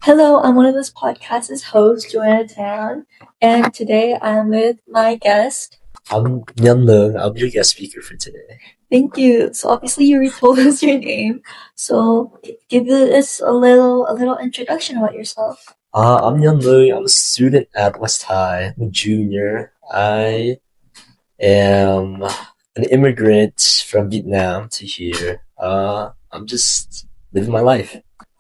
Hello, I'm one of this podcast's hosts, Joanna Than, and today I'm with my guest. I'm Nhan. I'll be your guest speaker for today. Thank you. So obviously you already told us your name, so give us a little introduction about yourself. I'm Nhan. I'm a student at West High. I'm a junior. I am an immigrant from Vietnam to here. I'm just living my life.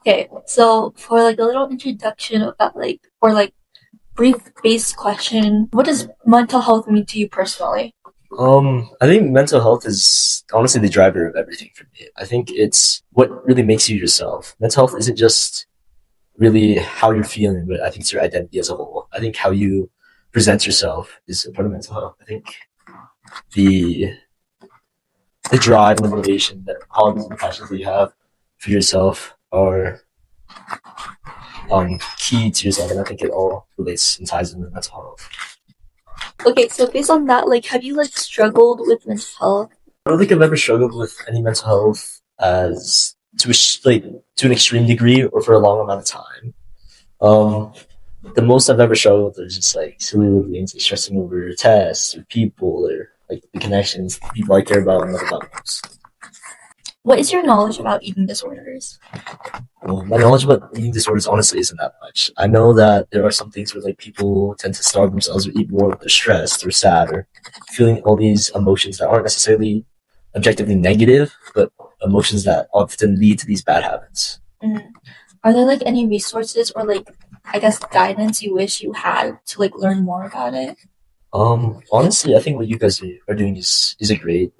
Okay, so for like a little introduction about or brief base question, what does mental health mean to you personally? I think mental health is honestly the driver of everything for me. I think it's what really makes you yourself. Mental health isn't just really how you're feeling, but I think it's your identity as a whole. I think how you present yourself is a part of mental health. I think the the drive and the motivation that hobbies and passions that you have for yourself are key to yourself, and I think it all relates and ties into mental health. Okay, so based on that, like, have you like struggled with mental health? I don't think I've ever struggled with any mental health as like to an extreme degree or for a long amount of time. Um, the most I've ever struggled with is just like silly little things, like stressing over tests or people or like the connections, the people I care about and love about most. What is your knowledge about eating disorders? Well, my knowledge about eating disorders honestly isn't that much. I know that there are some things where like people tend to starve themselves or eat more if they're stressed or sad or feeling all these emotions that aren't necessarily objectively negative, but emotions that often lead to these bad habits. Mm. Are there like any resources or like I guess guidance you wish you had to like learn more about it? Honestly, I think what you guys are doing is a great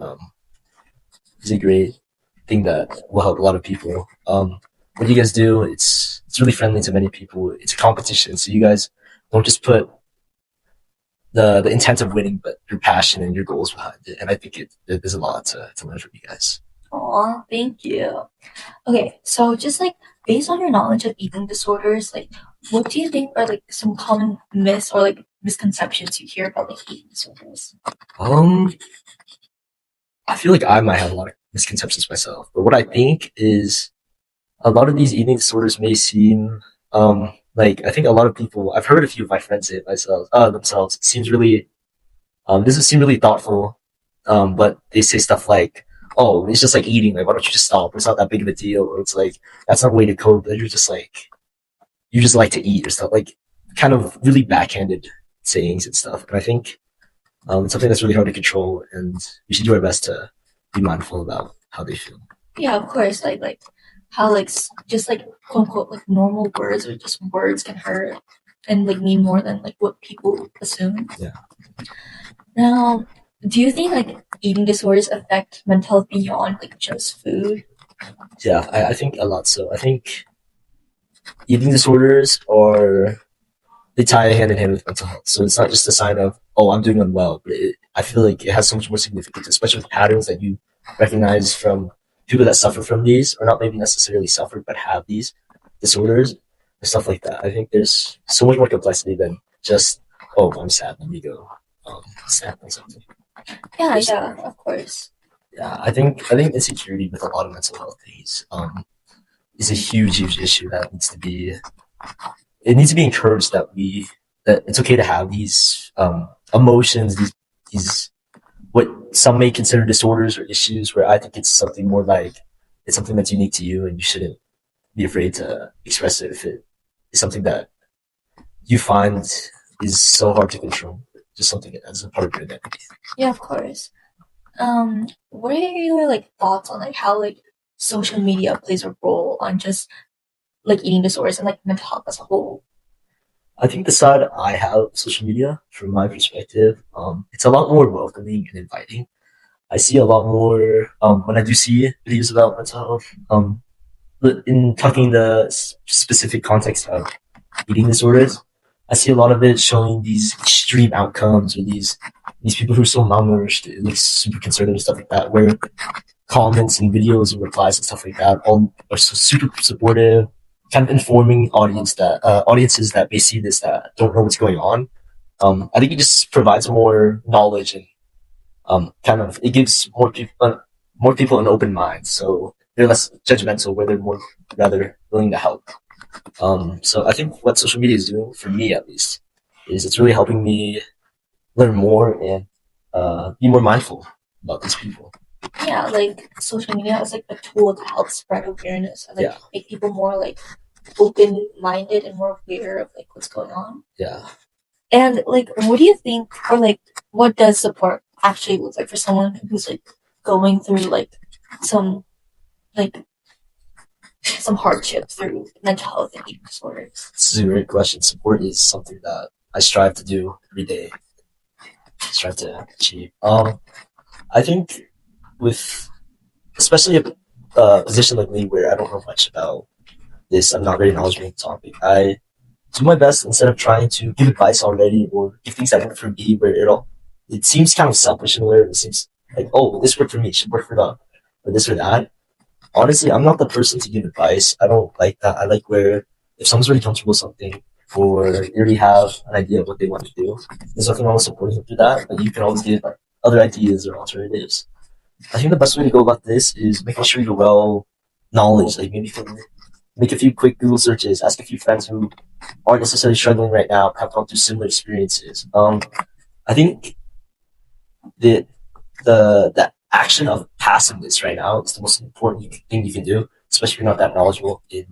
thing that will help a lot of people. What you guys do, it's really friendly to many people. It's a competition, so you guys don't just put the intent of winning, but your passion and your goals behind it. And I think there's a lot to learn from you guys. Aw, thank you. Okay, so just like based on your knowledge of eating disorders, like what do you think are like some common myths or like misconceptions you hear about like eating disorders? Um, I feel like I might have a lot of misconceptions myself, but what I think is a lot of these eating disorders may seem like I think a lot of people. I've heard a few of my friends say it themselves. It seems really doesn't seem really thoughtful. But they say stuff like, "Oh, it's just like eating. Like, why don't you just stop? It's not that big of a deal." Or it's like that's not a way to cope. That you're just like you just like to eat or stuff like kind of really backhanded sayings and stuff. And I think it's something that's really hard to control, and we should do our best to be mindful about how they feel. Yeah, of course, like how like just like quote unquote like normal words or just words can hurt and like mean more than like what people assume. Yeah, Now, do you think like eating disorders affect mental health beyond like just food? yeah, I think a lot. So I think eating disorders are they tie hand in hand with mental health. So it's not just a sign of, oh, I'm doing unwell, but I feel like it has so much more significance, especially with patterns that you recognize from people that suffer from these, or not maybe necessarily suffer, but have these disorders and stuff like that. I think there's so much more complexity than just, oh, I'm sad, let me go snap on something. Yeah, There's, yeah, of course. yeah, I think insecurity with a lot of mental health things is a huge issue that needs to be encouraged that it's okay to have these emotions, these what some may consider disorders or issues. Where I think it's something more like it's something that's unique to you, and you shouldn't be afraid to express it if it is something that you find is so hard to control. Just something as a part of your identity. Yeah, of course. What are your like thoughts on like how like social media plays a role on just like eating disorders and like mental health as a whole? I think the side I have of social media, from my perspective, it's a lot more welcoming and inviting. I see a lot more when I do see videos about mental health. But in talking the specific context of eating disorders, I see a lot of it showing these extreme outcomes or these people who are so malnourished, like super conservative stuff like that, where comments and videos and replies and stuff like that all are so super supportive, kind of informing audiences that may see this that don't know what's going on. I think it just provides more knowledge and kind of it gives more people an open mind, so they're less judgmental, where they're more rather willing to help. So I think what social media is doing for me, at least, is it's really helping me learn more and be more mindful about these people. Yeah, like social media is like a tool to help spread awareness and like Yeah, make people more like open minded and more aware of like what's going on. yeah. And like, what do you think, or like, what does support actually look like for someone who's like going through like some like some hardship through mental health and eating disorders? This is a great question. Support is something that I strive to do every day, strive to achieve. I think with especially a position like me where I don't know much about this, I'm not very knowledgeable on the topic. I do my best instead of trying to give advice already or give things that work for me where it seems kind of selfish in a way. It seems like, oh, this worked for me, it should work for them, or this or that. Honestly, I'm not the person to give advice. I don't like that. I like where if someone's really comfortable with something or they already have an idea of what they want to do, there's nothing wrong with supporting them through that, but you can always give like other ideas or alternatives. I think the best way to go about this is making sure you're well knowledge. Like maybe you can make a few quick Google searches, ask a few friends who aren't necessarily struggling right now, have gone through similar experiences. I think the the action of passing this right now is the most important thing you can do, especially if you're not that knowledgeable in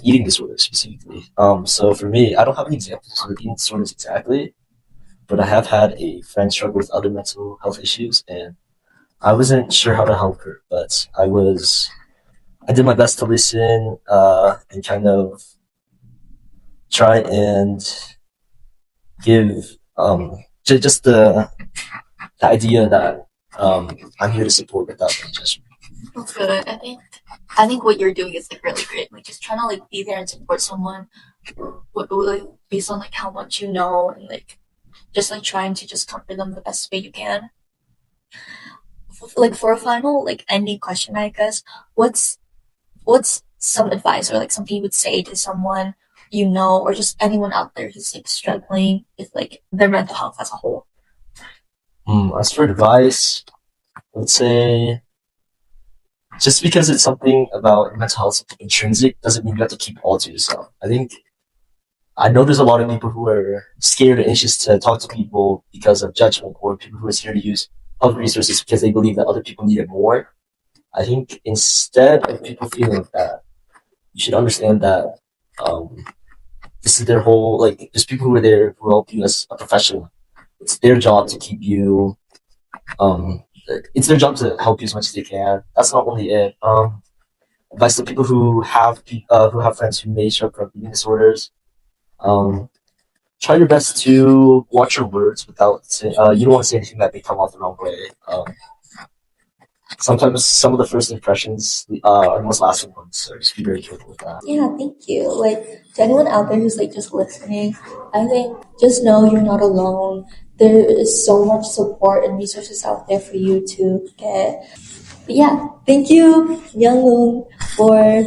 eating disorders specifically. So for me, I don't have any examples of eating disorders exactly, but I have had a friend struggle with other mental health issues, and I wasn't sure how to help her, but I did my best to listen and kind of try and give just the idea that I'm here to support without any judgment. That's good. I think what you're doing is like really great. Like just trying to like be there and support someone, like based on like how much you know and like just like trying to just comfort them the best way you can. Like for a final like ending question, I guess, what's some advice or like something you would say to someone you know or just anyone out there who's like struggling with like their mental health as a whole? As for advice, I would say just because it's something about mental health, something intrinsic, doesn't mean you have to keep it all to yourself. I know there's a lot of people who are scared or anxious to talk to people because of judgment, or people who are scared to use health resources because they believe that other people need it more. I think instead of people feeling like that, you should understand that um, this is their whole like. There's people who are there who help you as a professional. It's their job to keep you. Um, it's their job to help you as much as they can. That's not only it. Advice to people who have friends who may suffer from eating disorders. Um, Try your best to watch your words without saying. You don't want to say anything that may come off the wrong way. Sometimes some of the first impressions are the most lasting ones, so just be very careful with that. Yeah, thank you. Like to anyone out there who's like just listening, I think just know you're not alone. There is so much support and resources out there for you to get. But yeah, thank you, Young for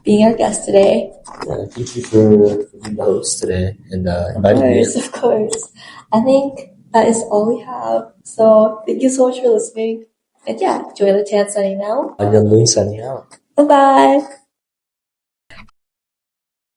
being our guest today. Yeah, thank you for being the host today and inviting me in. Of course. I think that is all we have. So thank you so much for listening. And yeah, Joanna Than signing out. I'm Young Moon signing out. Bye bye.